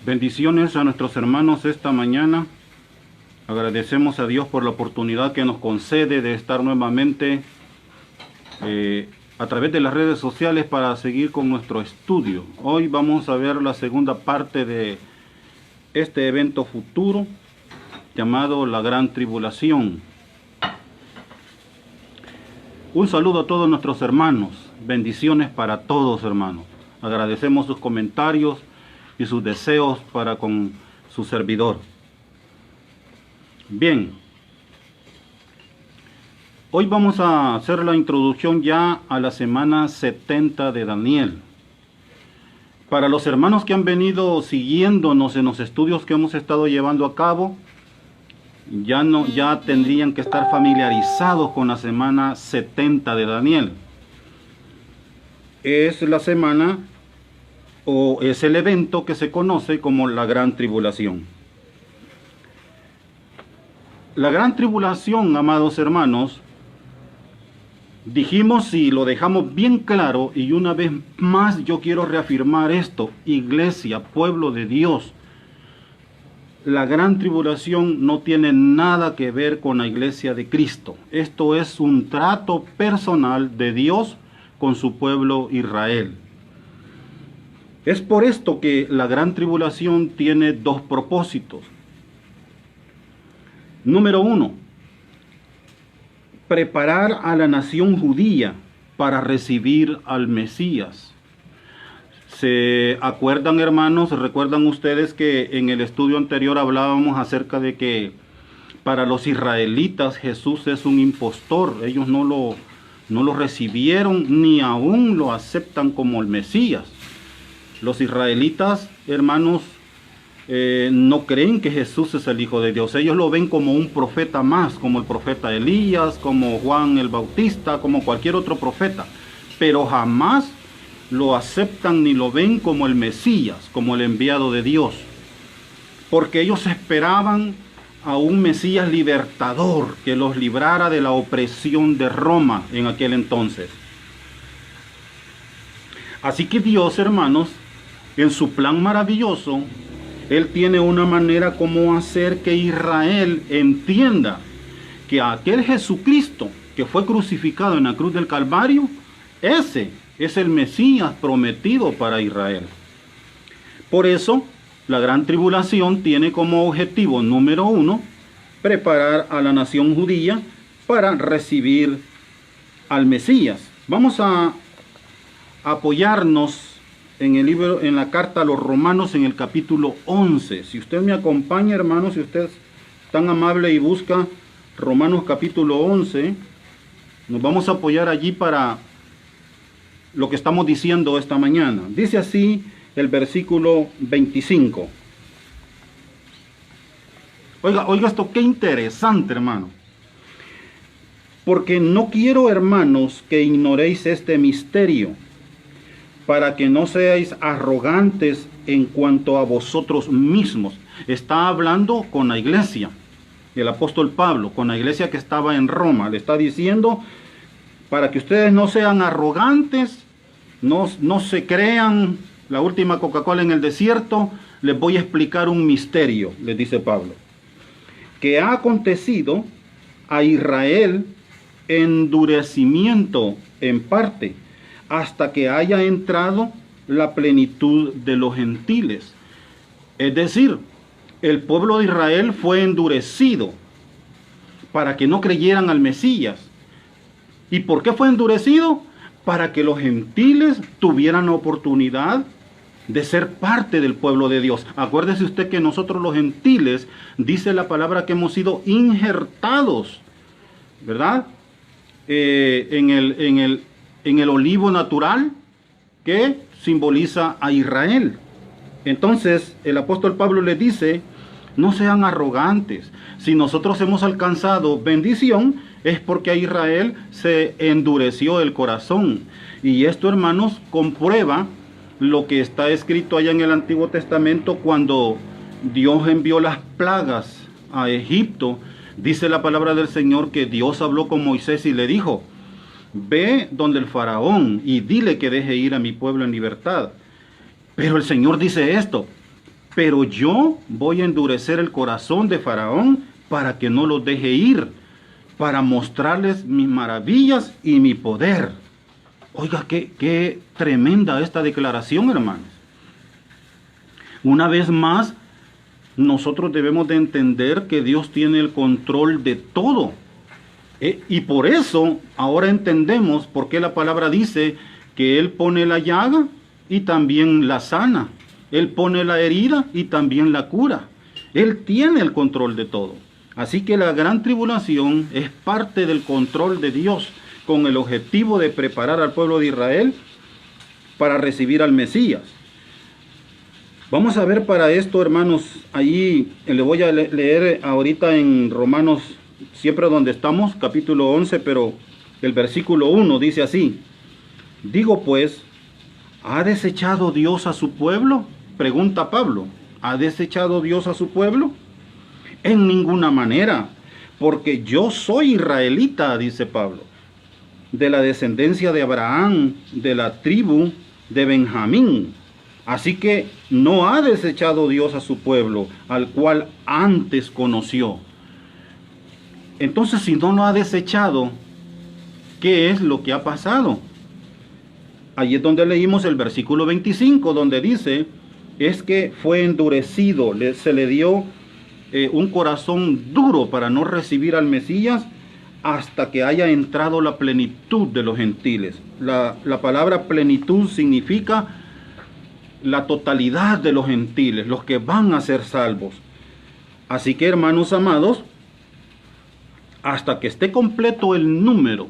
Bendiciones a nuestros hermanos esta mañana. Agradecemos a Dios por la oportunidad que nos concede de estar nuevamente a través de las redes sociales para seguir con nuestro estudio. Hoy vamos a ver la segunda parte de este evento futuro llamado la Gran Tribulación. Un saludo a todos nuestros hermanos. Bendiciones para todos, hermanos. Agradecemos sus comentarios y sus deseos para con su servidor. Bien, hoy vamos a hacer la introducción ya a la semana 70 de Daniel. Para los hermanos que han venido siguiéndonos en los estudios que hemos estado llevando a cabo, ya tendrían que estar familiarizados con la semana 70 de Daniel. Es la semana o es el evento que se conoce como la Gran Tribulación. La Gran Tribulación, amados hermanos, dijimos y lo dejamos bien claro, y una vez más yo quiero reafirmar esto: Iglesia, pueblo de Dios, la Gran Tribulación no tiene nada que ver con la Iglesia de Cristo. Esto es un trato personal de Dios con su pueblo Israel. Es por esto que la Gran Tribulación tiene dos propósitos. Número uno, preparar a la nación judía para recibir al Mesías. ¿Se acuerdan, hermanos? ¿Recuerdan ustedes que en el estudio anterior hablábamos acerca de que para los israelitas Jesús es un impostor? Ellos no lo recibieron ni aún lo aceptan como el Mesías. Los israelitas, hermanos, no creen que Jesús es el Hijo de Dios. Ellos lo ven como un profeta más, como el profeta Elías, como Juan el Bautista, como cualquier otro profeta. Pero jamás lo aceptan ni lo ven como el Mesías, como el enviado de Dios. Porque ellos esperaban a un Mesías libertador que los librara de la opresión de Roma en aquel entonces. Así que Dios, hermanos, en su plan maravilloso, Él tiene una manera como hacer que Israel entienda que aquel Jesucristo que fue crucificado en la cruz del Calvario, ese es el Mesías prometido para Israel. Por eso, la Gran Tribulación tiene como objetivo número uno, preparar a la nación judía para recibir al Mesías. Vamos a apoyarnos en el libro, en la carta a los Romanos, en el capítulo 11. Si usted me acompaña, hermanos, si usted es tan amable y busca Romanos capítulo 11, nos vamos a apoyar allí para lo que estamos diciendo esta mañana. Dice así el versículo 25. Oiga esto, qué interesante, hermano. Porque no quiero, hermanos, que ignoréis este misterio, para que no seáis arrogantes en cuanto a vosotros mismos. Está hablando con la iglesia, el apóstol Pablo, con la iglesia que estaba en Roma. Le está diciendo, para que ustedes no sean arrogantes, no se crean la última Coca-Cola en el desierto, les voy a explicar un misterio, les dice Pablo, que ha acontecido a Israel endurecimiento en parte, hasta que haya entrado la plenitud de los gentiles. Es decir, el pueblo de Israel fue endurecido para que no creyeran al Mesías. ¿Y por qué fue endurecido? Para que los gentiles tuvieran la oportunidad de ser parte del pueblo de Dios. Acuérdese usted que nosotros los gentiles, dice la palabra que hemos sido injertados, ¿verdad? En el olivo natural que simboliza a Israel. Entonces el apóstol Pablo le dice, no sean arrogantes. Si nosotros hemos alcanzado bendición, es porque a Israel se endureció el corazón. Y esto, hermanos, comprueba lo que está escrito allá en el Antiguo Testamento cuando Dios envió las plagas a Egipto. Dice la palabra del Señor que Dios habló con Moisés y le dijo, ve donde el faraón y dile que deje ir a mi pueblo en libertad. Pero el Señor dice esto, pero yo voy a endurecer el corazón de Faraón para que no los deje ir, para mostrarles mis maravillas y mi poder. Oiga, qué tremenda esta declaración, hermanos. Una vez más, nosotros debemos de entender que Dios tiene el control de todo. Y por eso ahora entendemos por qué la palabra dice que Él pone la llaga y también la sana. Él pone la herida y también la cura. Él tiene el control de todo. Así que la gran tribulación es parte del control de Dios, con el objetivo de preparar al pueblo de Israel para recibir al Mesías. Vamos a ver para esto, hermanos, allí le voy a leer ahorita en Romanos, siempre donde estamos, capítulo 11, pero el versículo 1 dice así: digo pues, ¿ha desechado Dios a su pueblo? Pregunta Pablo, ¿ha desechado Dios a su pueblo? En ninguna manera, porque yo soy israelita, dice Pablo, de la descendencia de Abraham, de la tribu de Benjamín. Así que no ha desechado Dios a su pueblo, al cual antes conoció. Entonces, si no lo ha desechado, ¿qué es lo que ha pasado? Allí es donde leímos el versículo 25, donde dice, es que fue endurecido, se le dio un corazón duro para no recibir al Mesías hasta que haya entrado la plenitud de los gentiles. La palabra plenitud significa la totalidad de los gentiles, los que van a ser salvos. Así que, hermanos amados, hasta que esté completo el número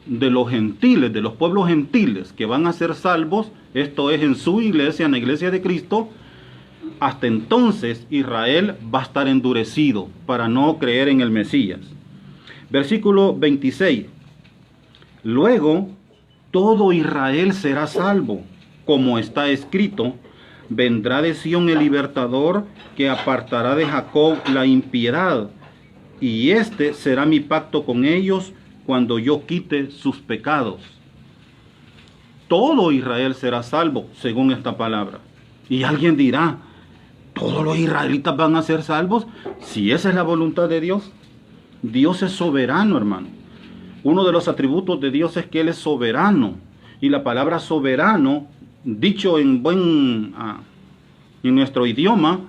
de los gentiles, de los pueblos gentiles que van a ser salvos, esto es en su iglesia, en la iglesia de Cristo, hasta entonces Israel va a estar endurecido para no creer en el Mesías. Versículo 26. Luego, todo Israel será salvo, como está escrito, vendrá de Sión el libertador que apartará de Jacob la impiedad, y este será mi pacto con ellos cuando yo quite sus pecados. Todo Israel será salvo, según esta palabra. Y alguien dirá, ¿todos los israelitas van a ser salvos? Si esa es la voluntad de Dios. Dios es soberano, hermano. Uno de los atributos de Dios es que Él es soberano. Y la palabra soberano, dicho en nuestro idioma,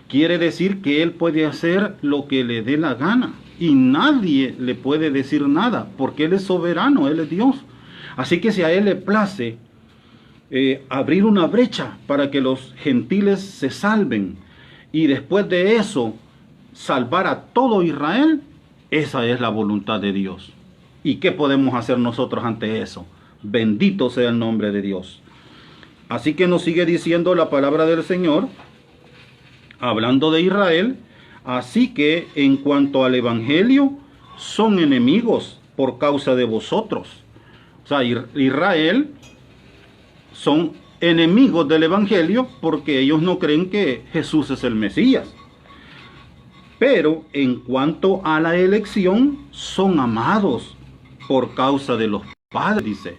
quiere decir que Él puede hacer lo que le dé la gana. Y nadie le puede decir nada, porque Él es soberano, Él es Dios. Así que si a Él le place abrir una brecha para que los gentiles se salven, y después de eso salvar a todo Israel, esa es la voluntad de Dios. ¿Y qué podemos hacer nosotros ante eso? Bendito sea el nombre de Dios. Así que nos sigue diciendo la palabra del Señor, hablando de Israel. Así que en cuanto al evangelio, son enemigos por causa de vosotros. O sea, Israel son enemigos del evangelio porque ellos no creen que Jesús es el Mesías. Pero en cuanto a la elección, son amados por causa de los padres, dice.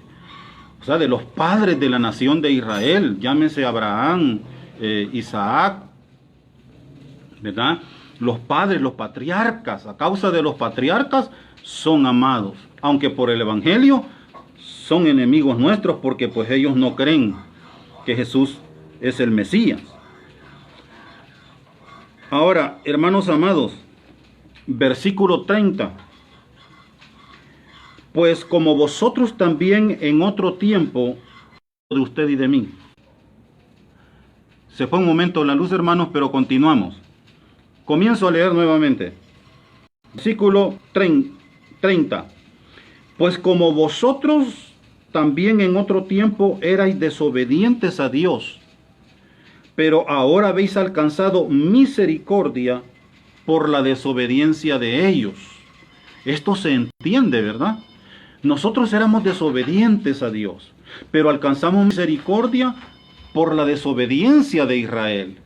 O sea, de los padres de la nación de Israel, llámese Abraham, Isaac, ¿verdad? Los padres, los patriarcas, a causa de los patriarcas, son amados. Aunque por el evangelio son enemigos nuestros porque pues ellos no creen que Jesús es el Mesías. Ahora, hermanos amados, versículo 30. Pues como vosotros también en otro tiempo, de usted y de mí. Se fue un momento la luz, hermanos, pero continuamos. Comienzo a leer nuevamente. Versículo 30. Pues como vosotros también en otro tiempo erais desobedientes a Dios, pero ahora habéis alcanzado misericordia por la desobediencia de ellos. Esto se entiende, ¿verdad? Nosotros éramos desobedientes a Dios, pero alcanzamos misericordia por la desobediencia de Israel.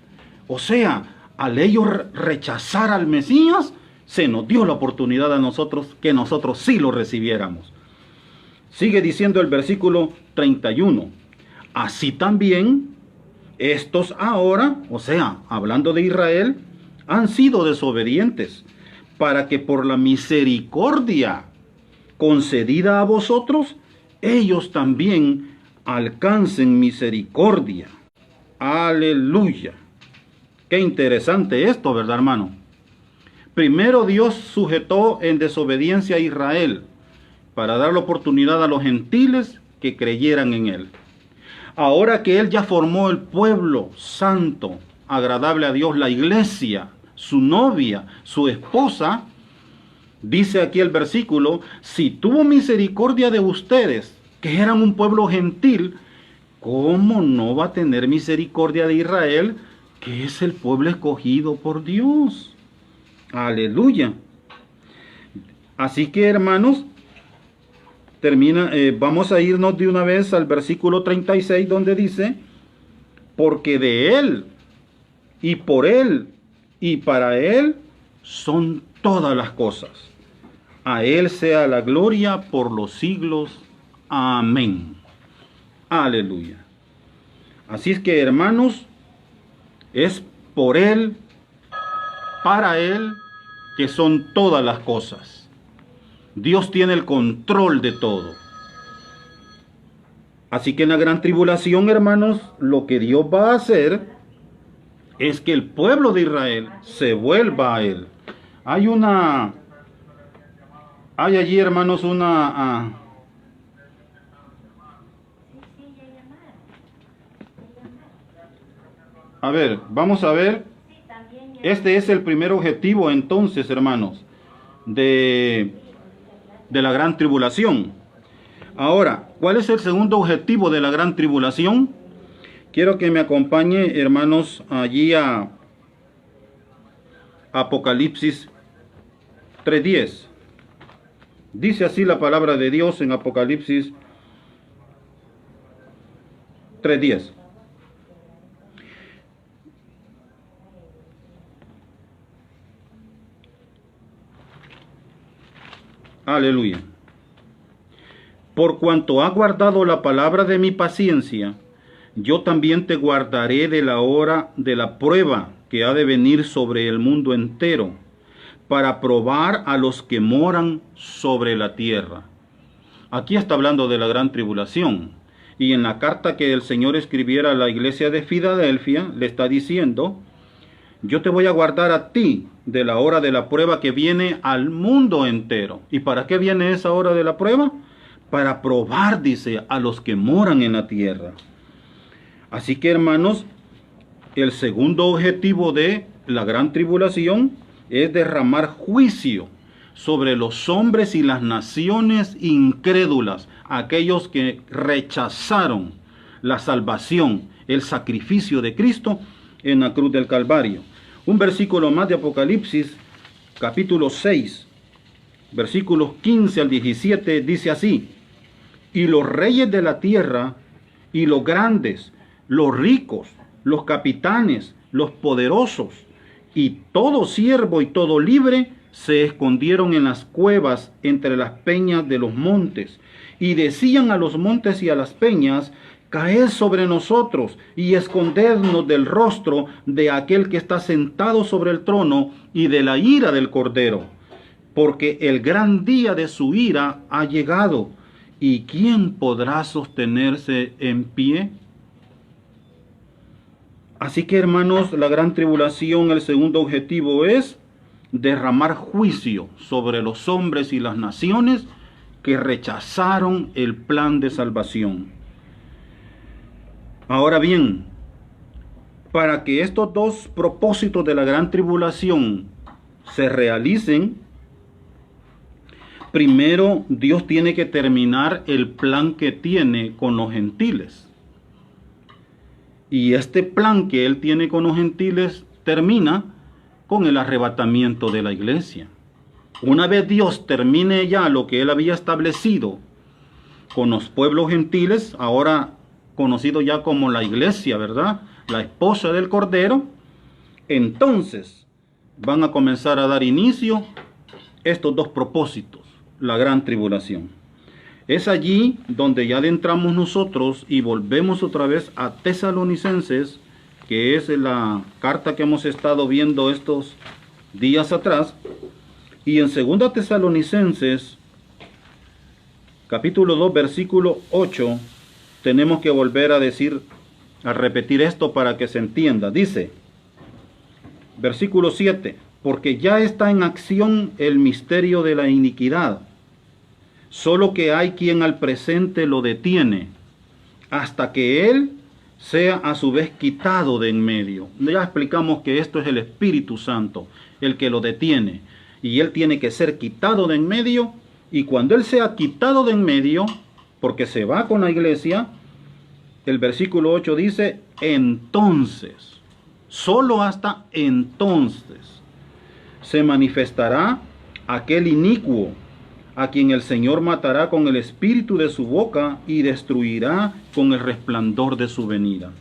O sea, al ellos rechazar al Mesías, se nos dio la oportunidad a nosotros que nosotros sí lo recibiéramos. Sigue diciendo el versículo 31. Así también, Estos ahora, o sea, hablando de Israel, han sido desobedientes, para que por la misericordia concedida a vosotros, ellos también alcancen misericordia. Aleluya. Qué interesante esto, ¿verdad, hermano? Primero Dios sujetó en desobediencia a Israel para dar la oportunidad a los gentiles que creyeran en él. Ahora que él ya formó el pueblo santo, agradable a Dios, la iglesia, su novia, su esposa, dice aquí el versículo, si tuvo misericordia de ustedes, que eran un pueblo gentil, ¿cómo no va a tener misericordia de Israel, que es el pueblo escogido por Dios? Aleluya. Así que, hermanos, vamos a irnos de una vez al versículo 36, donde dice, porque de Él, y por Él, y para Él, son todas las cosas. A Él sea la gloria por los siglos. Amén. Aleluya. Así es que, hermanos, es por Él, para Él, que son todas las cosas. Dios tiene el control de todo. Así que en la gran tribulación, hermanos, lo que Dios va a hacer es que el pueblo de Israel se vuelva a Él. Hay allí, hermanos, a ver, vamos a ver. Este es el primer objetivo, entonces, hermanos, de la gran tribulación. Ahora, ¿cuál es el segundo objetivo de la gran tribulación? Quiero que me acompañe, hermanos, allí a Apocalipsis 3:10. Dice así la palabra de Dios en Apocalipsis 3:10. Aleluya. Por cuanto has guardado la palabra de mi paciencia, yo también te guardaré de la hora de la prueba que ha de venir sobre el mundo entero, para probar a los que moran sobre la tierra. Aquí está hablando de la gran tribulación. Y en la carta que el Señor escribiera a la iglesia de Filadelfia, le está diciendo, yo te voy a guardar a ti de la hora de la prueba que viene al mundo entero. ¿Y para qué viene esa hora de la prueba? Para probar, dice, a los que moran en la tierra. Así que, hermanos, el segundo objetivo de la gran tribulación es derramar juicio sobre los hombres y las naciones incrédulas, aquellos que rechazaron la salvación, el sacrificio de Cristo en la cruz del Calvario. Un versículo más de Apocalipsis, capítulo 6, versículos 15 al 17, dice así, y los reyes de la tierra, y los grandes, los ricos, los capitanes, los poderosos, y todo siervo y todo libre, se escondieron en las cuevas entre las peñas de los montes, y decían a los montes y a las peñas, caed sobre nosotros y escondednos del rostro de aquel que está sentado sobre el trono y de la ira del Cordero, porque el gran día de su ira ha llegado, ¿y quién podrá sostenerse en pie? Así que, hermanos, la gran tribulación, el segundo objetivo es derramar juicio sobre los hombres y las naciones que rechazaron el plan de salvación. Ahora bien, para que estos dos propósitos de la gran tribulación se realicen, primero Dios tiene que terminar el plan que tiene con los gentiles. Y este plan que Él tiene con los gentiles termina con el arrebatamiento de la iglesia. Una vez Dios termine ya lo que Él había establecido con los pueblos gentiles, ahora conocido ya como la iglesia, ¿verdad? La esposa del Cordero, entonces van a comenzar a dar inicio estos dos propósitos, la gran tribulación. Es allí donde ya adentramos nosotros y volvemos otra vez a Tesalonicenses, que es la carta que hemos estado viendo estos días atrás. Y en 2 Tesalonicenses, capítulo 2, versículo 8, tenemos que volver a repetir esto para que se entienda. Dice, versículo 7, porque ya está en acción el misterio de la iniquidad, solo que hay quien al presente lo detiene, hasta que él sea a su vez quitado de en medio. Ya explicamos que esto es el Espíritu Santo, el que lo detiene, y él tiene que ser quitado de en medio, y cuando él sea quitado de en medio, porque se va con la iglesia, el versículo 8 dice, entonces, solo hasta entonces, se manifestará aquel inicuo, a quien el Señor matará con el espíritu de su boca y destruirá con el resplandor de su venida.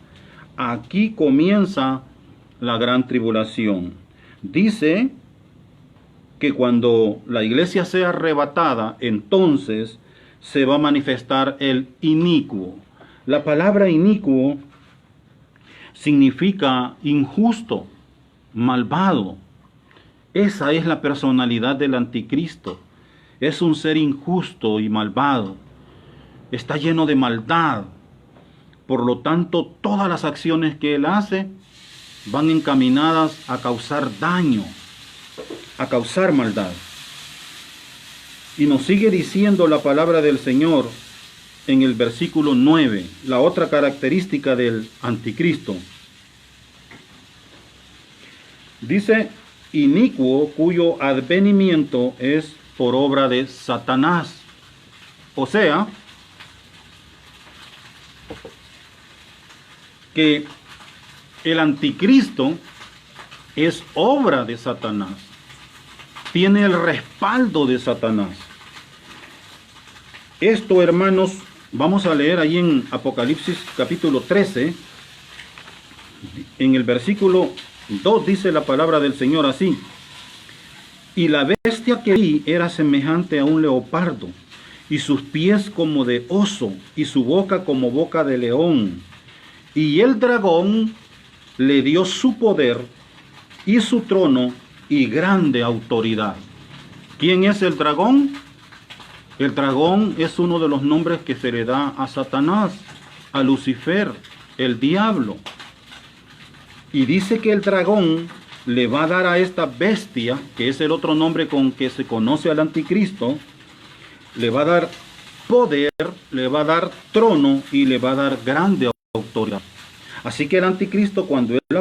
Aquí comienza la gran tribulación. Dice que cuando la iglesia sea arrebatada, entonces se va a manifestar el inicuo. La palabra inicuo significa injusto, malvado. Esa es la personalidad del anticristo. Es un ser injusto y malvado. Está lleno de maldad. Por lo tanto, todas las acciones que él hace van encaminadas a causar daño, a causar maldad. Y nos sigue diciendo la palabra del Señor en el versículo 9, la otra característica del anticristo. Dice, inicuo, cuyo advenimiento es por obra de Satanás. O sea, que el anticristo es obra de Satanás. Tiene el respaldo de Satanás. Esto, hermanos, vamos a leer ahí en Apocalipsis capítulo 13. En el versículo 2 dice la palabra del Señor así. Y la bestia que vi era semejante a un leopardo, y sus pies como de oso, y su boca como boca de león. Y el dragón le dio su poder y su trono y grande autoridad. ¿Quién es el dragón? El dragón es uno de los nombres que se le da a Satanás, a Lucifer, el diablo. Y dice que el dragón le va a dar a esta bestia, que es el otro nombre con que se conoce al anticristo, le va a dar poder, le va a dar trono y le va a dar grande autoridad. Así que el anticristo, cuando él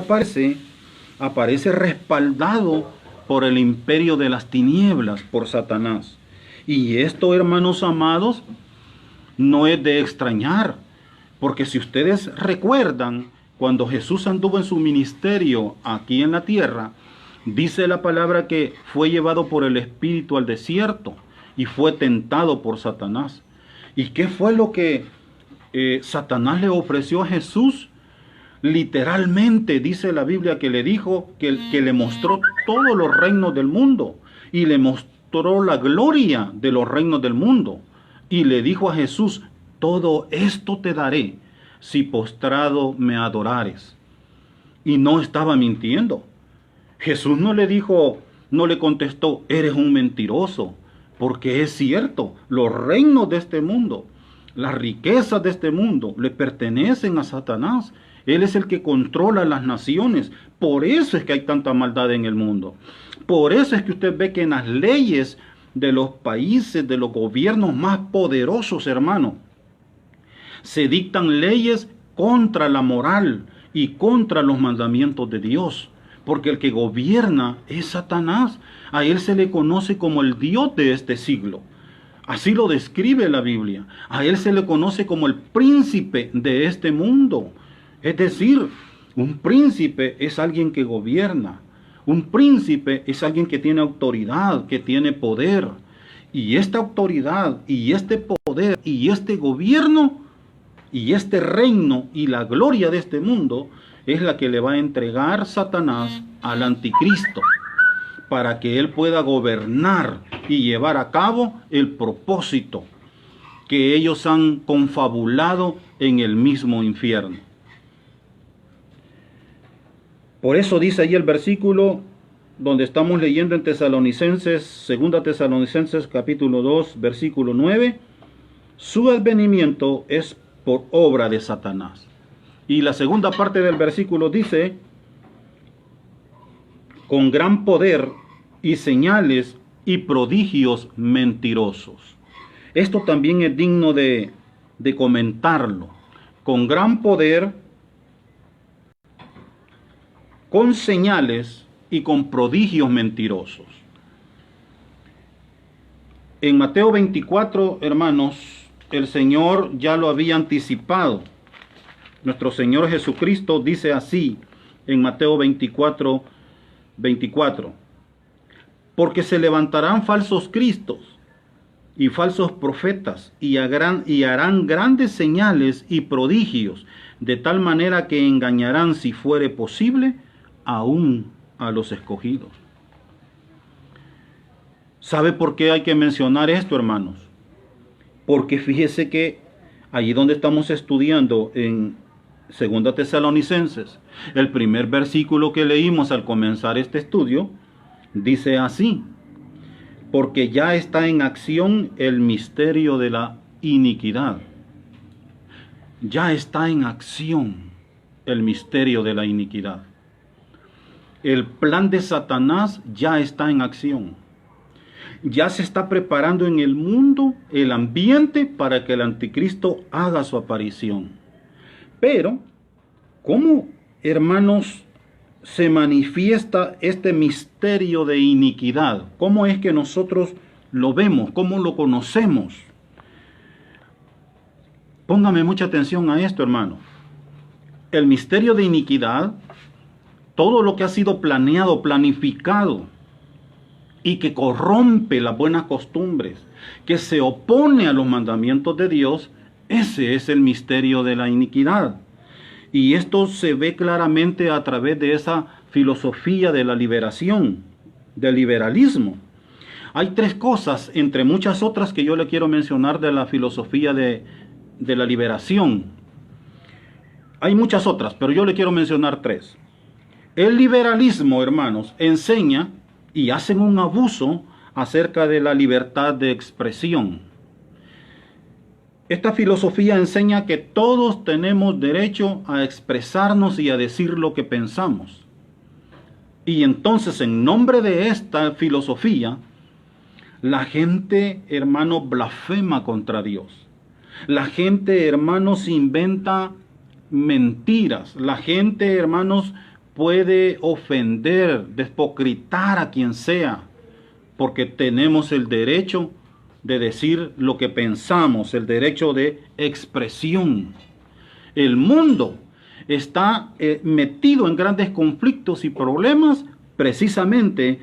aparece respaldado por el imperio de las tinieblas, por Satanás. Y esto, hermanos amados, no es de extrañar, porque si ustedes recuerdan, cuando Jesús anduvo en su ministerio aquí en la tierra, dice la palabra que fue llevado por el Espíritu al desierto y fue tentado por Satanás. ¿Y qué fue lo que Satanás le ofreció a Jesús? Literalmente dice la Biblia que le dijo que le mostró todos los reinos del mundo y le mostró la gloria de los reinos del mundo. Y le dijo a Jesús, todo esto te daré si postrado me adorares. Y no estaba mintiendo. Jesús no le dijo, no le contestó, eres un mentiroso, porque es cierto, los reinos de este mundo, las riquezas de este mundo le pertenecen a Satanás. Él es el que controla las naciones. Por eso es que hay tanta maldad en el mundo. Por eso es que usted ve que en las leyes de los países, de los gobiernos más poderosos, hermano, se dictan leyes contra la moral y contra los mandamientos de Dios. Porque el que gobierna es Satanás. A él se le conoce como el Dios de este siglo. Así lo describe la Biblia. A él se le conoce como el príncipe de este mundo. Es decir, un príncipe es alguien que gobierna. Un príncipe es alguien que tiene autoridad, que tiene poder. Y esta autoridad, y este poder, y este gobierno, y este reino, y la gloria de este mundo, es la que le va a entregar Satanás al anticristo, para que él pueda gobernar y llevar a cabo el propósito que ellos han confabulado en el mismo infierno. Por eso dice ahí el versículo donde estamos leyendo en Tesalonicenses, 2 Tesalonicenses capítulo 2, versículo 9, su advenimiento es por obra de Satanás. Y la segunda parte del versículo dice, con gran poder y señales y prodigios mentirosos. Esto también es digno de comentarlo. Con gran poder, con señales y con prodigios mentirosos. En Mateo 24, hermanos, el Señor ya lo había anticipado. Nuestro Señor Jesucristo dice así en Mateo 24, 24. Porque se levantarán falsos cristos y falsos profetas y harán grandes señales y prodigios, de tal manera que engañarán, si fuere posible, aún a los escogidos. ¿Sabe por qué hay que mencionar esto, hermanos? Porque fíjese que allí donde estamos estudiando en 2 Tesalonicenses, el primer versículo que leímos al comenzar este estudio, dice así: porque ya está en acción el misterio de la iniquidad. Ya está en acción el misterio de la iniquidad. El plan de Satanás ya está en acción. Ya se está preparando en el mundo el ambiente para que el anticristo haga su aparición. Pero, ¿cómo, hermanos, se manifiesta este misterio de iniquidad? ¿Cómo es que nosotros lo vemos? ¿Cómo lo conocemos? Póngame mucha atención a esto, hermano. El misterio de iniquidad, todo lo que ha sido planeado, planificado, y que corrompe las buenas costumbres, que se opone a los mandamientos de Dios, ese es el misterio de la iniquidad. Y esto se ve claramente a través de esa filosofía de la liberación, del liberalismo. Hay tres cosas, entre muchas otras, que yo le quiero mencionar de la filosofía de la liberación. Hay muchas otras, pero yo le quiero mencionar tres. El liberalismo, hermanos, enseña y hacen un abuso acerca de la libertad de expresión. Esta filosofía enseña que todos tenemos derecho a expresarnos y a decir lo que pensamos. Y entonces, en nombre de esta filosofía, la gente, hermano, blasfema contra Dios. La gente, hermanos, inventa mentiras. La gente, hermanos, puede ofender, despocritar a quien sea, porque tenemos el derecho de decir lo que pensamos, el derecho de expresión. El mundo está metido en grandes conflictos y problemas precisamente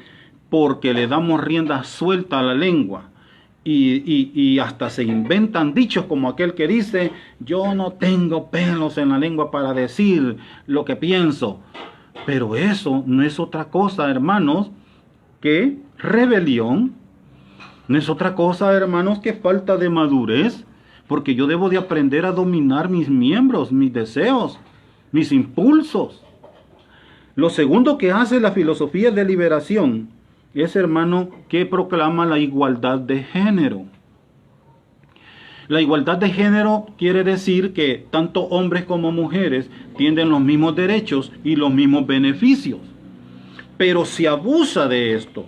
porque le damos rienda suelta a la lengua. Y hasta se inventan dichos como aquel que dice: yo no tengo pelos en la lengua para decir lo que pienso. Pero eso no es otra cosa, hermanos, que rebelión. No es otra cosa, hermanos, que falta de madurez, porque yo debo de aprender a dominar mis miembros, mis deseos, mis impulsos. Lo segundo que hace la filosofía de liberación es, hermano, que proclama la igualdad de género. La igualdad de género quiere decir que tanto hombres como mujeres tienen los mismos derechos y los mismos beneficios. Pero se abusa de esto.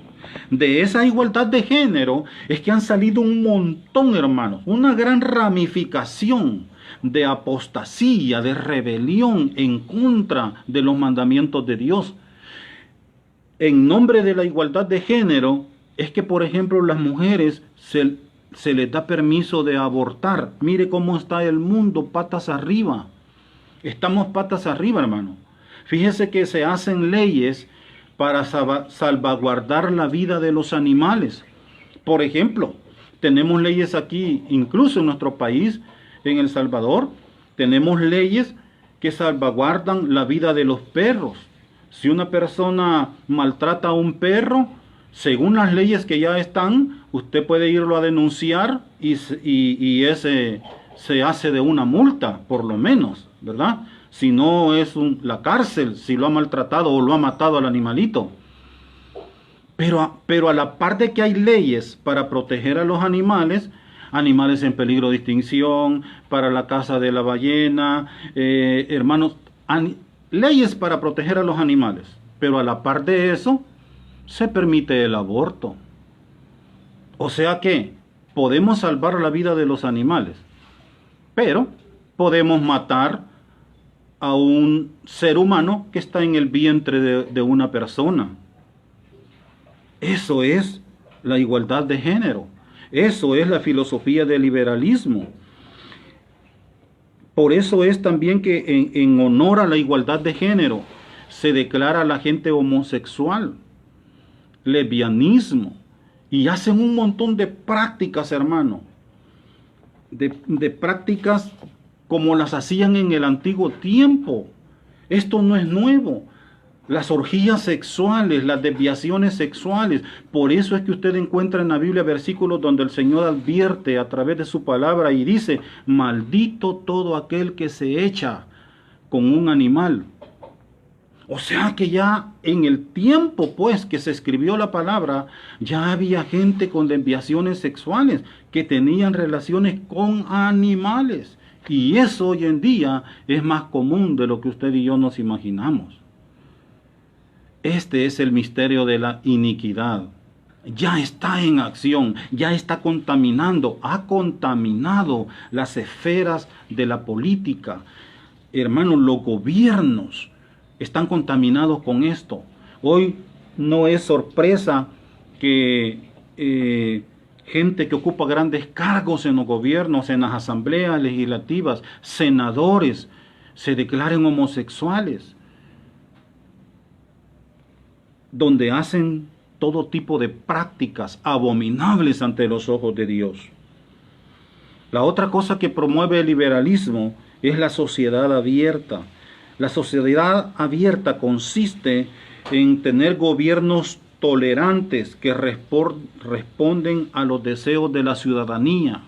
De esa igualdad de género es que han salido un montón, hermanos, una gran ramificación de apostasía, de rebelión en contra de los mandamientos de Dios. En nombre de la igualdad de género es que, por ejemplo, las mujeres se les da permiso de abortar. Mire cómo está el mundo, patas arriba. Estamos patas arriba, hermano. Fíjese que se hacen leyes para salvaguardar la vida de los animales. Por ejemplo, tenemos leyes aquí, incluso en nuestro país, en El Salvador, tenemos leyes que salvaguardan la vida de los perros. Si una persona maltrata a un perro, según las leyes que ya están, usted puede irlo a denunciar y ese se hace de una multa, por lo menos, ¿verdad? si no es la cárcel, si lo ha maltratado o lo ha matado al animalito. Pero a la par de que hay leyes para proteger a los animales, animales en peligro de extinción, para la caza de la ballena, hermanos, leyes para proteger a los animales. Pero a la par de eso, se permite el aborto. O sea que podemos salvar la vida de los animales, pero podemos matar a un ser humano que está en el vientre de una persona. Eso es la igualdad de género. Eso es la filosofía del liberalismo. Por eso es también que en honor a la igualdad de género se declara a la gente homosexual, lesbianismo, y hacen un montón de prácticas, hermano, de prácticas como las hacían en el antiguo tiempo. Esto no es nuevo. Las orgías sexuales, las desviaciones sexuales. Por eso es que usted encuentra en la Biblia versículos donde el Señor advierte a través de su palabra y dice: maldito todo aquel que se echa con un animal. O sea que ya en el tiempo pues que se escribió la palabra, ya había gente con desviaciones sexuales que tenían relaciones con animales. Y eso hoy en día es más común de lo que usted y yo nos imaginamos. Este es el misterio de la iniquidad. Ya está en acción, ya está contaminando, ha contaminado las esferas de la política. Hermanos, los gobiernos están contaminados con esto. Hoy no es sorpresa que gente que ocupa grandes cargos en los gobiernos, en las asambleas legislativas, senadores, se declaren homosexuales, donde hacen todo tipo de prácticas abominables ante los ojos de Dios. La otra cosa que promueve el liberalismo es la sociedad abierta. La sociedad abierta consiste en tener gobiernos tolerantes que responden a los deseos de la ciudadanía.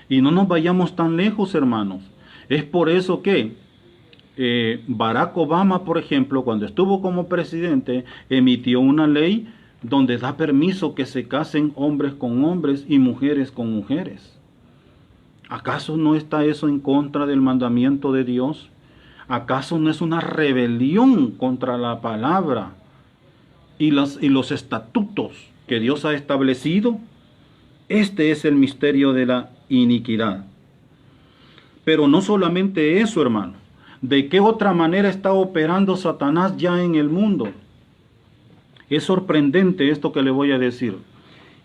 Y no nos vayamos tan lejos, hermanos. Es por eso que Barack Obama, por ejemplo, cuando estuvo como presidente, emitió una ley donde da permiso que se casen hombres con hombres y mujeres con mujeres. ¿Acaso no está eso en contra del mandamiento de Dios? ¿Acaso no es una rebelión contra la palabra y los estatutos que Dios ha establecido? Este es el misterio de la iniquidad. Pero no solamente eso, hermano. ¿De qué otra manera está operando Satanás ya en el mundo? Es sorprendente esto que le voy a decir.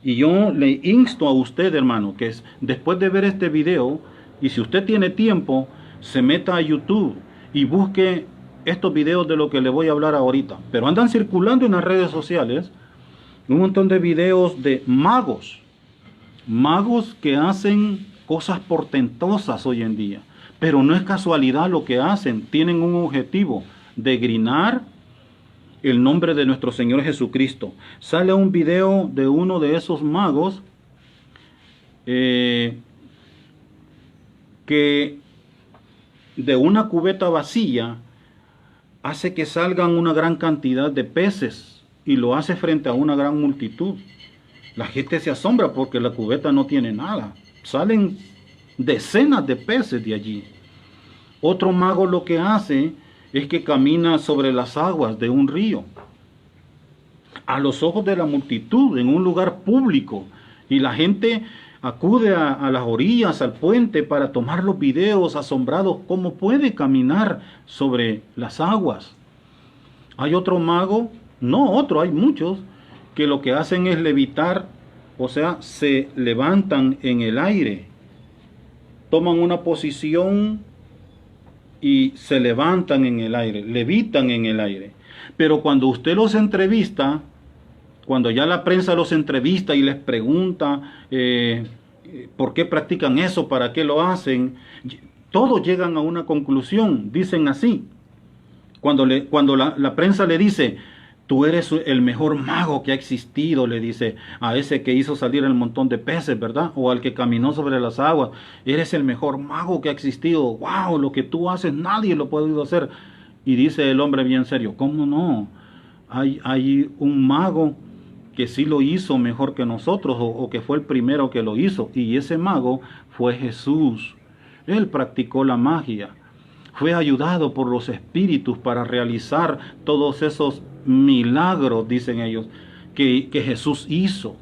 Y yo le insto a usted, hermano, que después de ver este video, y si usted tiene tiempo, se meta a YouTube y busque estos videos de lo que le voy a hablar ahorita. Pero andan circulando en las redes sociales un montón de videos de magos. Magos que hacen cosas portentosas hoy en día. Pero no es casualidad lo que hacen. Tienen un objetivo: degrinar el nombre de nuestro Señor Jesucristo. Sale un video de uno de esos magos que de una cubeta vacía hace que salgan una gran cantidad de peces y lo hace frente a una gran multitud. La gente se asombra porque la cubeta no tiene nada. Salen decenas de peces de allí. Otro mago lo que hace es que camina sobre las aguas de un río, a los ojos de la multitud, en un lugar público, y la gente acude a las orillas, al puente, para tomar los videos asombrados cómo puede caminar sobre las aguas. Hay otro mago, hay muchos, que lo que hacen es levitar, o sea, se levantan en el aire, toman una posición y se levantan en el aire, levitan en el aire. Pero cuando usted los entrevista, cuando ya la prensa los entrevista y les pregunta por qué practican eso, para qué lo hacen, todos llegan a una conclusión. Dicen así: cuando la prensa le dice, Tú eres el mejor mago que ha existido, le dice a ese que hizo salir el montón de peces, ¿verdad? O al que caminó sobre las aguas. Eres el mejor mago que ha existido. ¡Wow! Lo que tú haces nadie lo ha podido hacer. Y dice el hombre bien serio, ¿cómo no? Hay un mago que sí lo hizo mejor que nosotros, o que fue el primero que lo hizo. Y ese mago fue Jesús. Él practicó la magia. Fue ayudado por los espíritus para realizar todos esos milagros, dicen ellos, que Jesús hizo.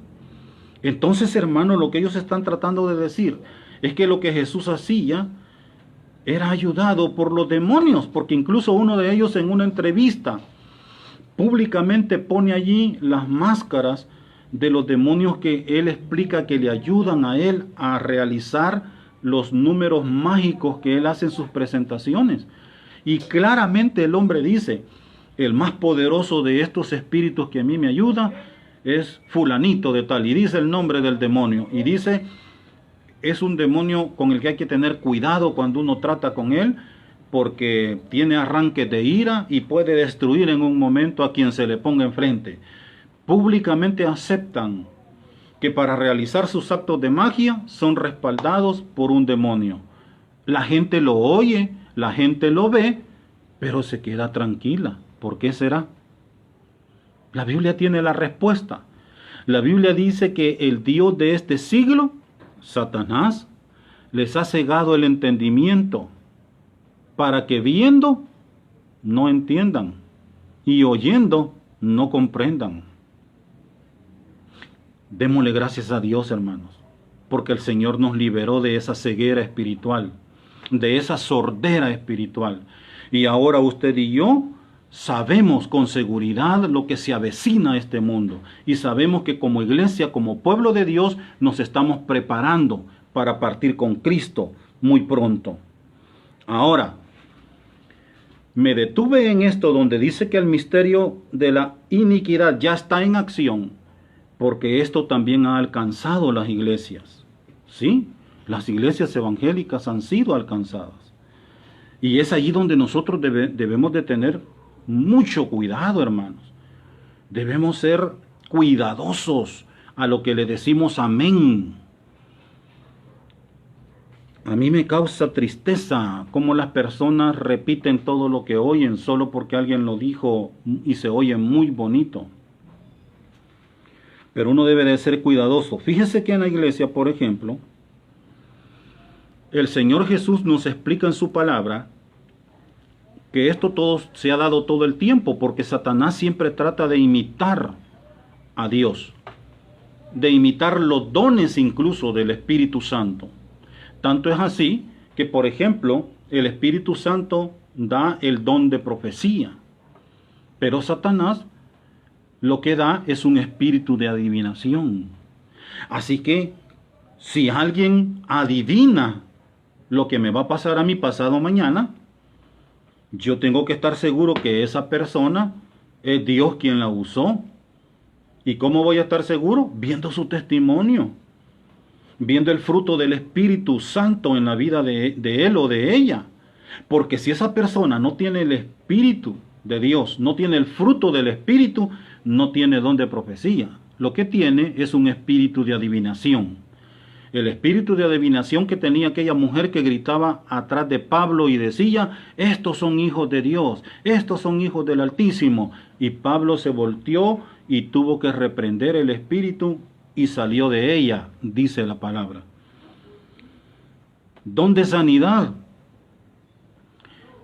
Entonces, hermano, lo que ellos están tratando de decir es que lo que Jesús hacía era ayudado por los demonios, porque incluso uno de ellos en una entrevista públicamente pone allí las máscaras de los demonios que él explica que le ayudan a él a realizar los números mágicos que él hace en sus presentaciones. Y claramente el hombre dice, el más poderoso de estos espíritus que a mí me ayuda es fulanito de tal, y dice el nombre del demonio, y dice, es un demonio con el que hay que tener cuidado cuando uno trata con él, porque tiene arranques de ira y puede destruir en un momento a quien se le ponga enfrente. Públicamente aceptan que para realizar sus actos de magia son respaldados por un demonio. La gente lo oye, la gente lo ve, pero se queda tranquila. ¿Por qué será? La Biblia tiene la respuesta. La Biblia dice que el Dios de este siglo, Satanás, les ha cegado el entendimiento para que viendo no entiendan y oyendo no comprendan. Démosle gracias a Dios, hermanos, porque el Señor nos liberó de esa ceguera espiritual, de esa sordera espiritual. Y ahora usted y yo sabemos con seguridad lo que se avecina a este mundo. Y sabemos que como iglesia, como pueblo de Dios, nos estamos preparando para partir con Cristo muy pronto. Ahora, me detuve en esto donde dice que el misterio de la iniquidad ya está en acción, porque esto también ha alcanzado las iglesias. Sí, las iglesias evangélicas han sido alcanzadas. Y es allí donde nosotros debemos de tener mucho cuidado, hermanos. Debemos ser cuidadosos a lo que le decimos amén. A mí me causa tristeza cómo las personas repiten todo lo que oyen solo porque alguien lo dijo y se oye muy bonito. Pero uno debe de ser cuidadoso. Fíjese que en la iglesia, por ejemplo, el Señor Jesús nos explica en su palabra que esto todo se ha dado todo el tiempo, porque Satanás siempre trata de imitar a Dios, de imitar los dones incluso del Espíritu Santo. Tanto es así que, por ejemplo, el Espíritu Santo da el don de profecía, pero Satanás lo que da es un espíritu de adivinación. Así que, si alguien adivina lo que me va a pasar a mí pasado mañana, yo tengo que estar seguro que esa persona es Dios quien la usó. ¿Y cómo voy a estar seguro? Viendo su testimonio, viendo el fruto del Espíritu Santo en la vida de él o de ella. Porque si esa persona no tiene el Espíritu de Dios, no tiene el fruto del Espíritu, no tiene don de profecía. Lo que tiene es un espíritu de adivinación. El espíritu de adivinación que tenía aquella mujer que gritaba atrás de Pablo y decía, estos son hijos de Dios, estos son hijos del Altísimo. Y Pablo se volteó y tuvo que reprender el espíritu y salió de ella, dice la palabra. Don de sanidad.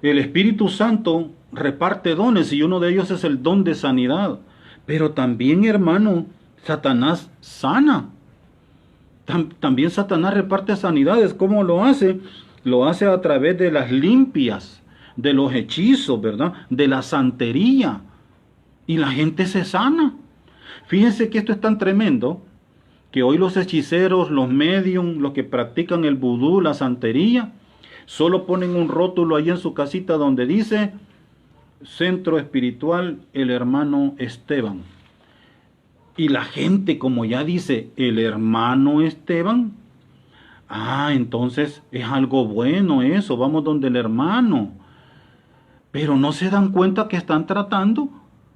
El Espíritu Santo reparte dones y uno de ellos es el don de sanidad. Pero también, hermano, Satanás sana. También Satanás reparte sanidades. ¿Cómo lo hace? Lo hace a través de las limpias, de los hechizos, ¿verdad? De la santería. Y la gente se sana. Fíjense que esto es tan tremendo que hoy los hechiceros, los medium, los que practican el vudú, la santería, solo ponen un rótulo ahí en su casita donde dice Centro Espiritual el Hermano Esteban. Y la gente, como ya dice, el hermano Esteban, entonces es algo bueno eso, vamos donde el hermano. Pero no se dan cuenta que están tratando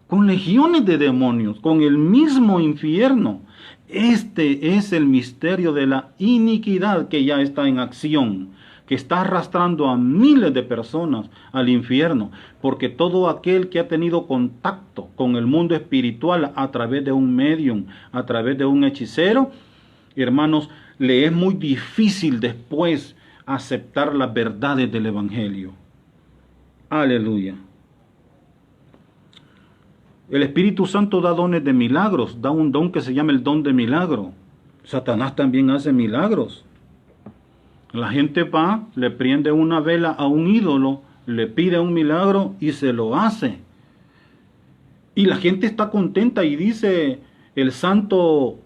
con legiones de demonios, con el mismo infierno. Este es el misterio de la iniquidad que ya está en acción, que está arrastrando a miles de personas al infierno, porque todo aquel que ha tenido contacto con el mundo espiritual a través de un medium, a través de un hechicero, hermanos, le es muy difícil después aceptar las verdades del Evangelio. Aleluya. El Espíritu Santo da dones de milagros, da un don que se llama el don de milagro. Satanás también hace milagros. La gente va, le prende una vela a un ídolo, le pide un milagro y se lo hace. Y la gente está contenta y dice, el santo,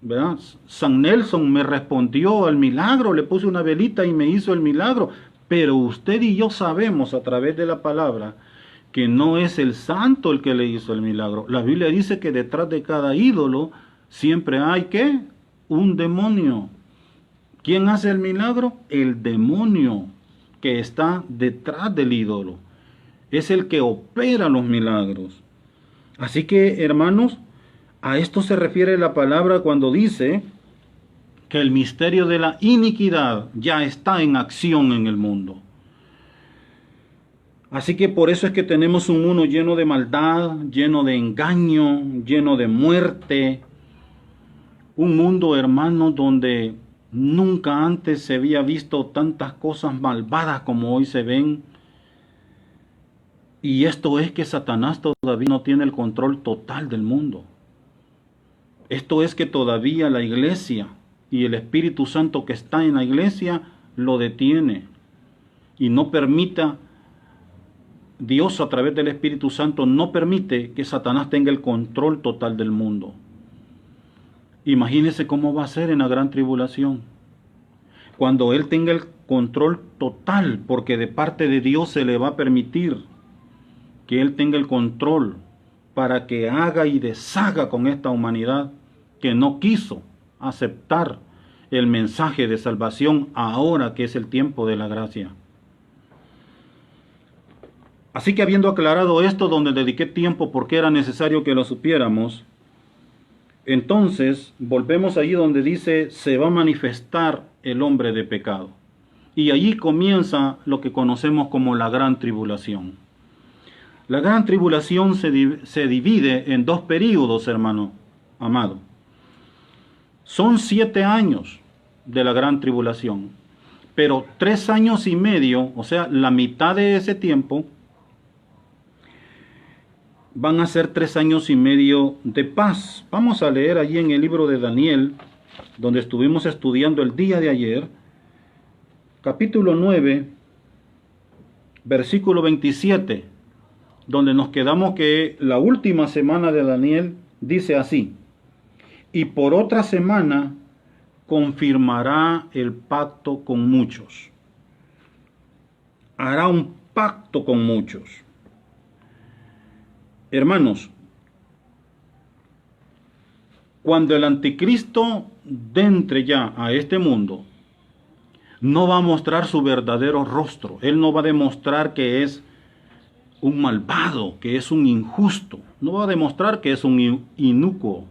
¿verdad? San Nelson me respondió al milagro, le puse una velita y me hizo el milagro. Pero usted y yo sabemos a través de la palabra que no es el santo el que le hizo el milagro. La Biblia dice que detrás de cada ídolo siempre hay, ¿qué? Un demonio. ¿Quién hace el milagro? El demonio que está detrás del ídolo. Es el que opera los milagros. Así que, hermanos, a esto se refiere la palabra cuando dice que el misterio de la iniquidad ya está en acción en el mundo. Así que por eso es que tenemos un mundo lleno de maldad, lleno de engaño, lleno de muerte. Un mundo, hermanos, donde nunca antes se había visto tantas cosas malvadas como hoy se ven. Y esto es que Satanás todavía no tiene el control total del mundo. Esto es que todavía la iglesia y el Espíritu Santo que está en la iglesia lo detiene y no permita. Dios a través del Espíritu Santo no permite que Satanás tenga el control total del mundo. Imagínese cómo va a ser en la gran tribulación. Cuando Él tenga el control total, porque de parte de Dios se le va a permitir que Él tenga el control para que haga y deshaga con esta humanidad que no quiso aceptar el mensaje de salvación ahora que es el tiempo de la gracia. Así que habiendo aclarado esto, donde dediqué tiempo porque era necesario que lo supiéramos, entonces volvemos allí donde dice, se va a manifestar el hombre de pecado. Y allí comienza lo que conocemos como la gran tribulación. La gran tribulación se divide en dos períodos, hermano amado. Son 7 años de la gran tribulación, pero 3 años y medio, o sea, la mitad de ese tiempo, van a ser 3 años y medio de paz. Vamos a leer allí en el libro de Daniel, donde estuvimos estudiando el día de ayer, capítulo 9, versículo 27, donde nos quedamos que la última semana de Daniel dice así, y por otra semana confirmará el pacto con muchos. Hará un pacto con muchos. Hermanos, cuando el anticristo entre ya a este mundo, no va a mostrar su verdadero rostro. Él no va a demostrar que es un malvado, que es un injusto. No va a demostrar que es un inicuo.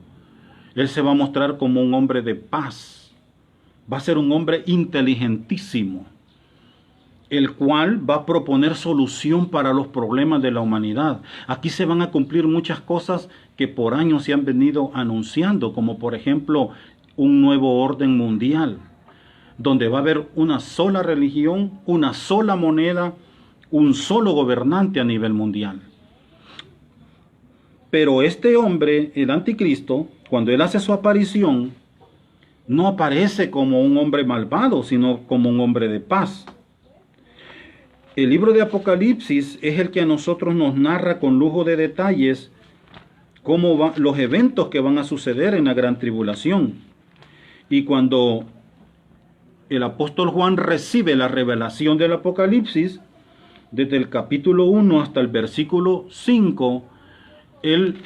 Él se va a mostrar como un hombre de paz. Va a ser un hombre inteligentísimo, el cual va a proponer solución para los problemas de la humanidad. Aquí se van a cumplir muchas cosas que por años se han venido anunciando, como por ejemplo un nuevo orden mundial, donde va a haber una sola religión, una sola moneda, un solo gobernante a nivel mundial. Pero este hombre, el anticristo, cuando él hace su aparición, no aparece como un hombre malvado, sino como un hombre de paz. El libro de Apocalipsis es el que a nosotros nos narra con lujo de detalles cómo van los eventos que van a suceder en la gran tribulación. Y cuando el apóstol Juan recibe la revelación del Apocalipsis, desde el capítulo 1 hasta el versículo 5, él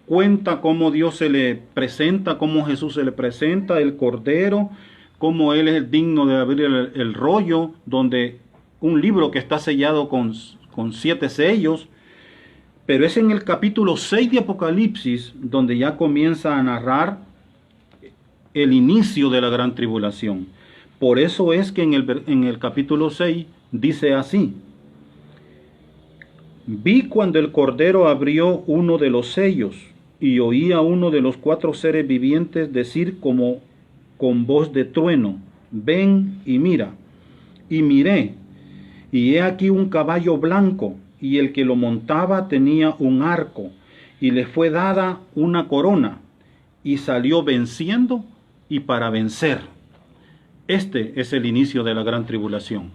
cuenta cómo Dios se le presenta, cómo Jesús se le presenta, el Cordero, cómo Él es digno de abrir el rollo, donde un libro que está sellado con 7 sellos, Pero es en el capítulo 6 de Apocalipsis donde ya comienza a narrar el inicio de la gran tribulación. Por eso es que en el capítulo 6 dice así: vi cuando el Cordero abrió uno de los sellos, y oí a uno de los 4 seres vivientes decir como con voz de trueno: ven y mira. Y miré, y he aquí un caballo blanco, y el que lo montaba tenía un arco, y le fue dada una corona, y salió venciendo y para vencer. Este es el inicio de la gran tribulación.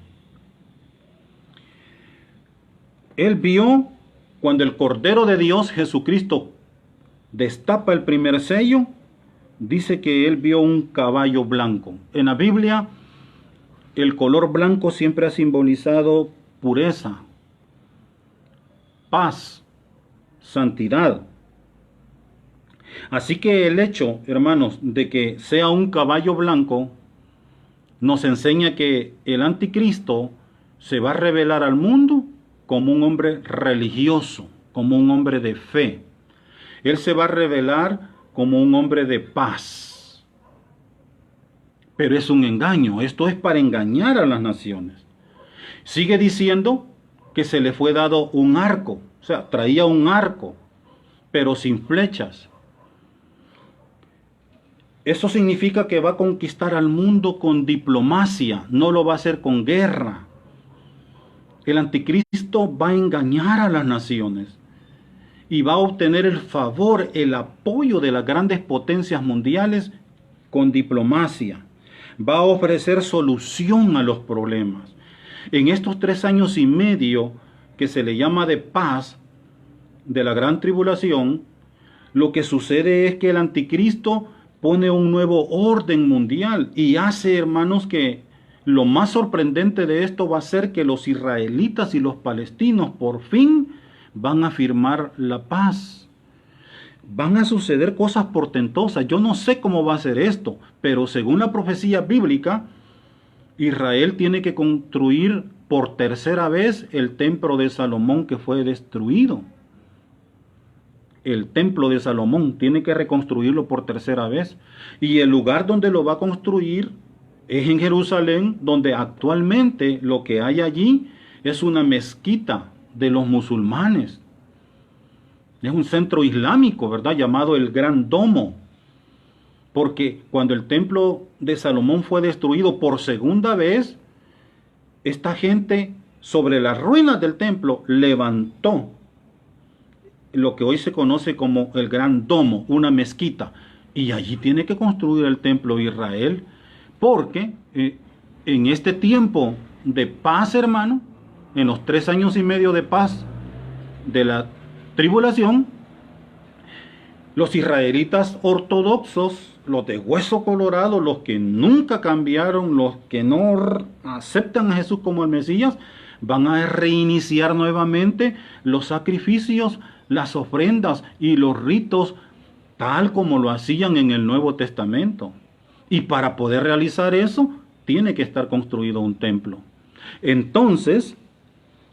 Él vio cuando el Cordero de Dios, Jesucristo, destapa el primer sello, dice que él vio un caballo blanco. En la Biblia, el color blanco siempre ha simbolizado pureza, paz, santidad. Así que el hecho, hermanos, de que sea un caballo blanco, nos enseña que el anticristo se va a revelar al mundo como un hombre religioso, como un hombre de fe. Él se va a revelar como un hombre de paz. Pero es un engaño, esto es para engañar a las naciones. Sigue diciendo que se le fue dado un arco, o sea, traía un arco, pero sin flechas. Eso significa que va a conquistar al mundo con diplomacia, no lo va a hacer con guerra. El anticristo va a engañar a las naciones y va a obtener el favor, el apoyo de las grandes potencias mundiales con diplomacia. Va a ofrecer solución a los problemas. En estos 3 años y medio que se le llama de paz, de la gran tribulación, lo que sucede es que el anticristo pone un nuevo orden mundial y hace, hermanos, que lo más sorprendente de esto va a ser que los israelitas y los palestinos por fin van a firmar la paz. Van a suceder cosas portentosas. Yo no sé cómo va a ser esto, pero según la profecía bíblica, Israel tiene que construir por tercera vez el templo de Salomón que fue destruido. El templo de Salomón tiene que reconstruirlo por tercera vez. Y el lugar donde lo va a construir es en Jerusalén, donde actualmente lo que hay allí es una mezquita de los musulmanes. Es un centro islámico, ¿verdad? Llamado el Gran Domo. Porque cuando el templo de Salomón fue destruido por segunda vez, esta gente sobre las ruinas del templo levantó lo que hoy se conoce como el Gran Domo, una mezquita. Y allí tiene que construir el templo de Israel. Porque en este tiempo de paz, hermano, en los 3 años y medio de paz de la tribulación, los israelitas ortodoxos, los de hueso colorado, los que nunca cambiaron, los que no aceptan a Jesús como el Mesías, van a reiniciar nuevamente los sacrificios, las ofrendas y los ritos tal como lo hacían en el Nuevo Testamento. Y para poder realizar eso, tiene que estar construido un templo. Entonces,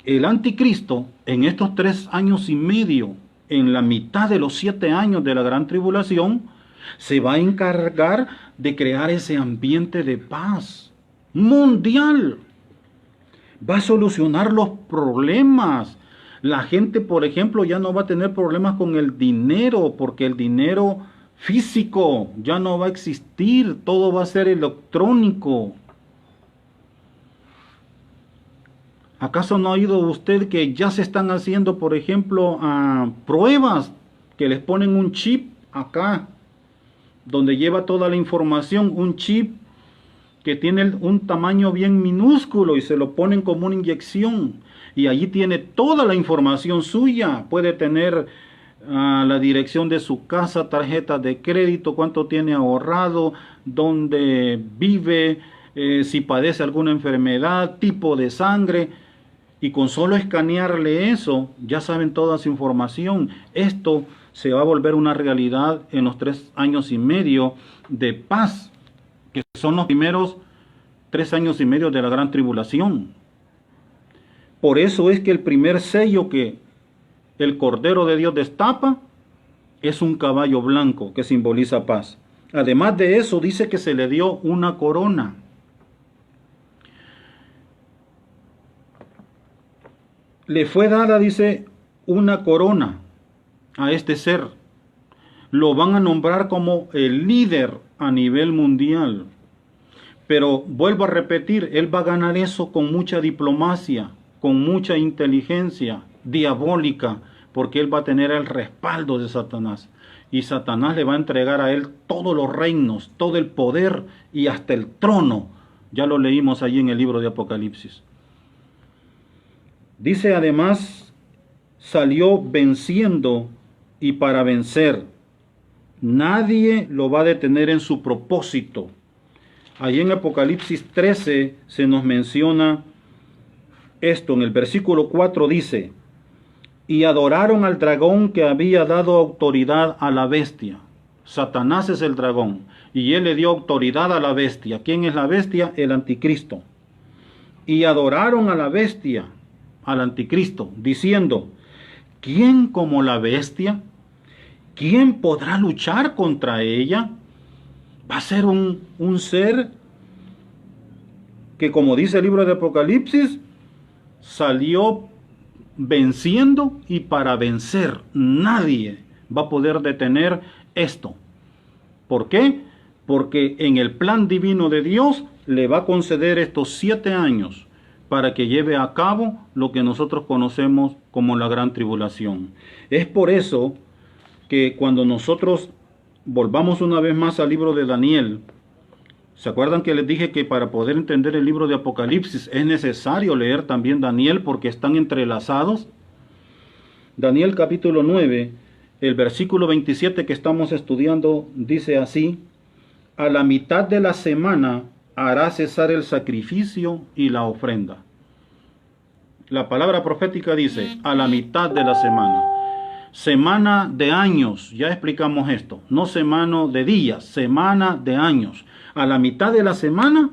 el anticristo, en estos 3 años y medio, en la mitad de los 7 años de la gran tribulación, se va a encargar de crear ese ambiente de paz mundial. Va a solucionar los problemas. La gente, por ejemplo, ya no va a tener problemas con el dinero, porque el dinero físico ya no va a existir, todo va a ser electrónico. ¿Acaso no ha oído usted que ya se están haciendo, por ejemplo, pruebas que les ponen un chip acá, donde lleva toda la información, un chip que tiene un tamaño bien minúsculo y se lo ponen como una inyección y allí tiene toda la información suya? Puede tener la dirección de su casa, tarjeta de crédito, cuánto tiene ahorrado, dónde vive, si padece alguna enfermedad, tipo de sangre. Y con solo escanearle eso, ya saben toda su información. Esto se va a volver una realidad en los 3 años y medio de paz, que son los primeros 3 años y medio de la gran tribulación. Por eso es que el primer sello que el Cordero de Dios destapa, es un caballo blanco que simboliza paz. Además de eso, dice que se le dio una corona. Le fue dada, dice, una corona a este ser. Lo van a nombrar como el líder a nivel mundial. Pero vuelvo a repetir, él va a ganar eso con mucha diplomacia, con mucha inteligencia diabólica, porque él va a tener el respaldo de Satanás. Y Satanás le va a entregar a él todos los reinos, todo el poder y hasta el trono. Ya lo leímos allí en el libro de Apocalipsis. Dice además, salió venciendo y para vencer. Nadie lo va a detener en su propósito. Allí en Apocalipsis 13 se nos menciona esto. En el versículo 4 dice: y adoraron al dragón que había dado autoridad a la bestia. Satanás es el dragón y él le dio autoridad a la bestia. ¿Quién es la bestia? El anticristo. Y adoraron a la bestia, al anticristo, diciendo: ¿quién como la bestia? ¿Quién podrá luchar contra ella? Va a ser un ser que, como dice el libro de Apocalipsis, salió venciendo y para vencer. Nadie va a poder detener esto. ¿Por qué? Porque en el plan divino de Dios le va a conceder estos 7 años para que lleve a cabo lo que nosotros conocemos como la gran tribulación. Es por eso que cuando nosotros volvamos una vez más al libro de Daniel, ¿se acuerdan que les dije que para poder entender el libro de Apocalipsis es necesario leer también Daniel porque están entrelazados? Daniel capítulo 9, el versículo 27 que estamos estudiando dice así: a la mitad de la semana hará cesar el sacrificio y la ofrenda. La palabra profética dice a la mitad de la semana. Semana de años, ya explicamos esto, no semana de días, semana de años. A la mitad de la semana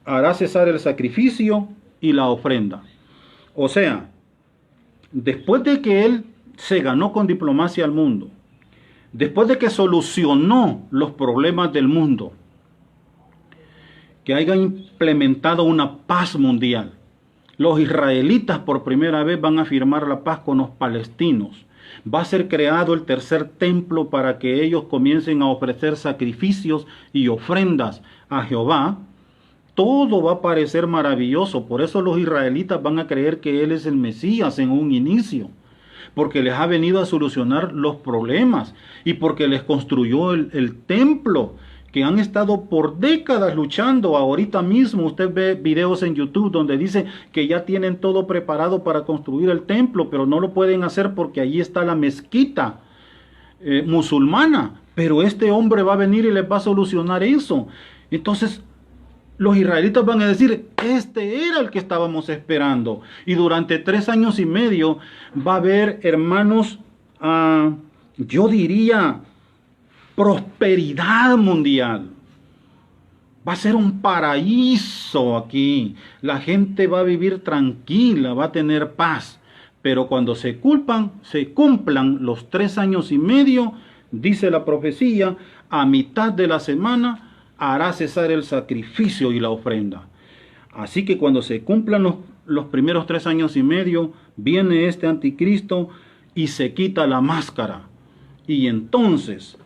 hará cesar el sacrificio y la ofrenda. O sea, después de que él se ganó con diplomacia al mundo, después de que solucionó los problemas del mundo, que haya implementado una paz mundial, los israelitas por primera vez van a firmar la paz con los palestinos. Va a ser creado el tercer templo para que ellos comiencen a ofrecer sacrificios y ofrendas a Jehová. Todo va a parecer maravilloso. Por eso los israelitas van a creer que Él es el Mesías en un inicio. Porque les ha venido a solucionar los problemas y porque les construyó el templo que han estado por décadas luchando. Ahorita mismo usted ve videos en YouTube donde dice que ya tienen todo preparado para construir el templo, pero no lo pueden hacer porque allí está la mezquita musulmana. Pero este hombre va a venir y les va a solucionar eso. Entonces los israelitas van a decir: este era el que estábamos esperando. Y durante 3 años y medio va a haber, hermanos, yo diría, prosperidad mundial. Va a ser un paraíso aquí. La gente va a vivir tranquila, va a tener paz. Pero cuando se cumplan los 3 años y medio, dice la profecía, a mitad de la semana hará cesar el sacrificio y la ofrenda. Así que cuando se cumplan los primeros 3 años y medio, viene este anticristo y se quita la máscara. Y entonces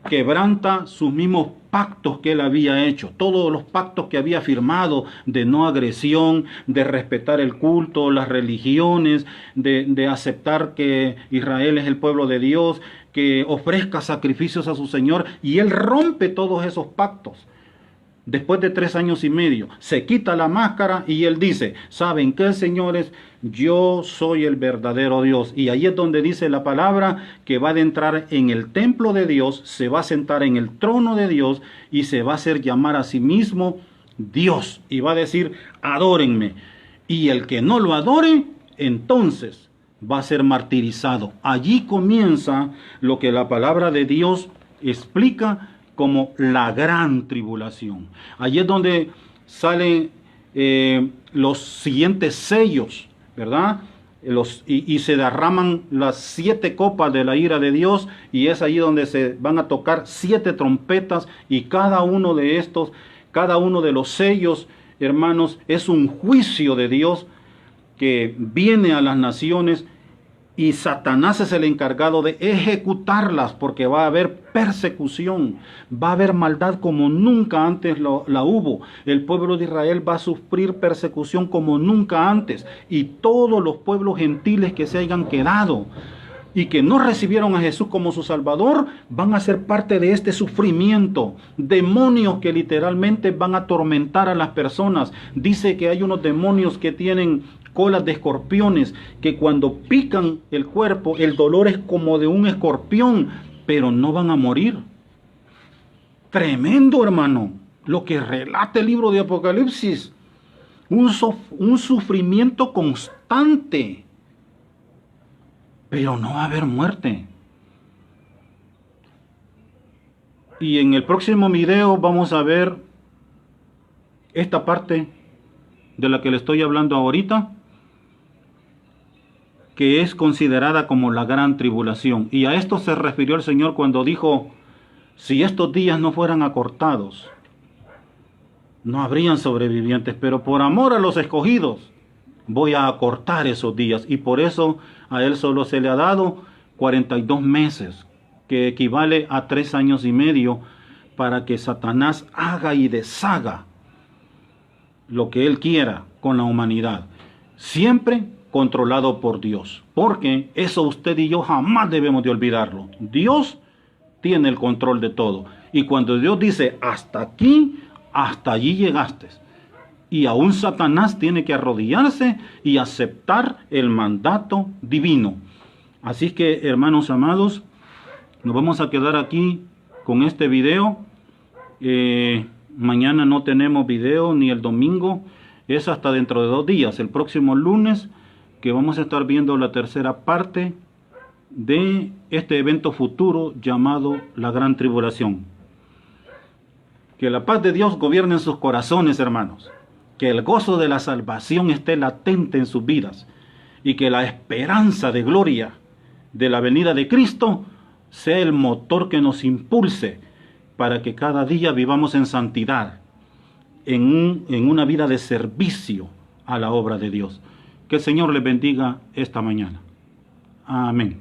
quebranta sus mismos pactos que él había hecho, todos los pactos que había firmado de no agresión, de respetar el culto, las religiones, de aceptar que Israel es el pueblo de Dios, que ofrezca sacrificios a su Señor, y él rompe todos esos pactos. Después de 3 años y medio, se quita la máscara y él dice: ¿saben qué, señores? Yo soy el verdadero Dios. Y ahí es donde dice la palabra que va a entrar en el templo de Dios, se va a sentar en el trono de Dios y se va a hacer llamar a sí mismo Dios. Y va a decir: adórenme. Y el que no lo adore, entonces va a ser martirizado. Allí comienza lo que la palabra de Dios explica como la gran tribulación. Allí es donde salen los siguientes sellos, ¿verdad? y se derraman las 7 copas de la ira de Dios, y es ahí donde se van a tocar 7 trompetas, y cada uno de los sellos, hermanos, es un juicio de Dios que viene a las naciones, y Satanás es el encargado de ejecutarlas, porque va a haber persecución, va a haber maldad como nunca antes la hubo. El pueblo de Israel va a sufrir persecución como nunca antes, y todos los pueblos gentiles que se hayan quedado y que no recibieron a Jesús como su Salvador, van a ser parte de este sufrimiento. Demonios que literalmente van a atormentar a las personas. Dice que hay unos demonios que tienen colas de escorpiones, que cuando pican el cuerpo, el dolor es como de un escorpión, pero no van a morir. Tremendo, hermano, lo que relata el libro de Apocalipsis. Un sufrimiento constante, pero no va a haber muerte. Y en el próximo video vamos a ver esta parte de la que le estoy hablando ahorita, que es considerada como la gran tribulación. Y a esto se refirió el Señor cuando dijo: si estos días no fueran acortados, no habrían sobrevivientes, pero por amor a los escogidos voy a acortar esos días. Y por eso a él solo se le ha dado 42 meses, que equivale a 3 años y medio, para que Satanás haga y deshaga lo que él quiera con la humanidad, siempre controlado por Dios, porque eso usted y yo jamás debemos de olvidarlo. Dios tiene el control de todo, y cuando Dios dice hasta aquí, hasta allí llegaste, y aún Satanás tiene que arrodillarse y aceptar el mandato divino. Así que, hermanos amados, nos vamos a quedar aquí con este video. Mañana no tenemos video, ni el domingo, es hasta dentro de 2 días, el próximo lunes, que vamos a estar viendo la tercera parte de este evento futuro llamado la Gran Tribulación. Que la paz de Dios gobierne en sus corazones, hermanos. Que el gozo de la salvación esté latente en sus vidas, y que la esperanza de gloria de la venida de Cristo sea el motor que nos impulse para que cada día vivamos en santidad, en una vida de servicio a la obra de Dios. Que el Señor les bendiga esta mañana. Amén.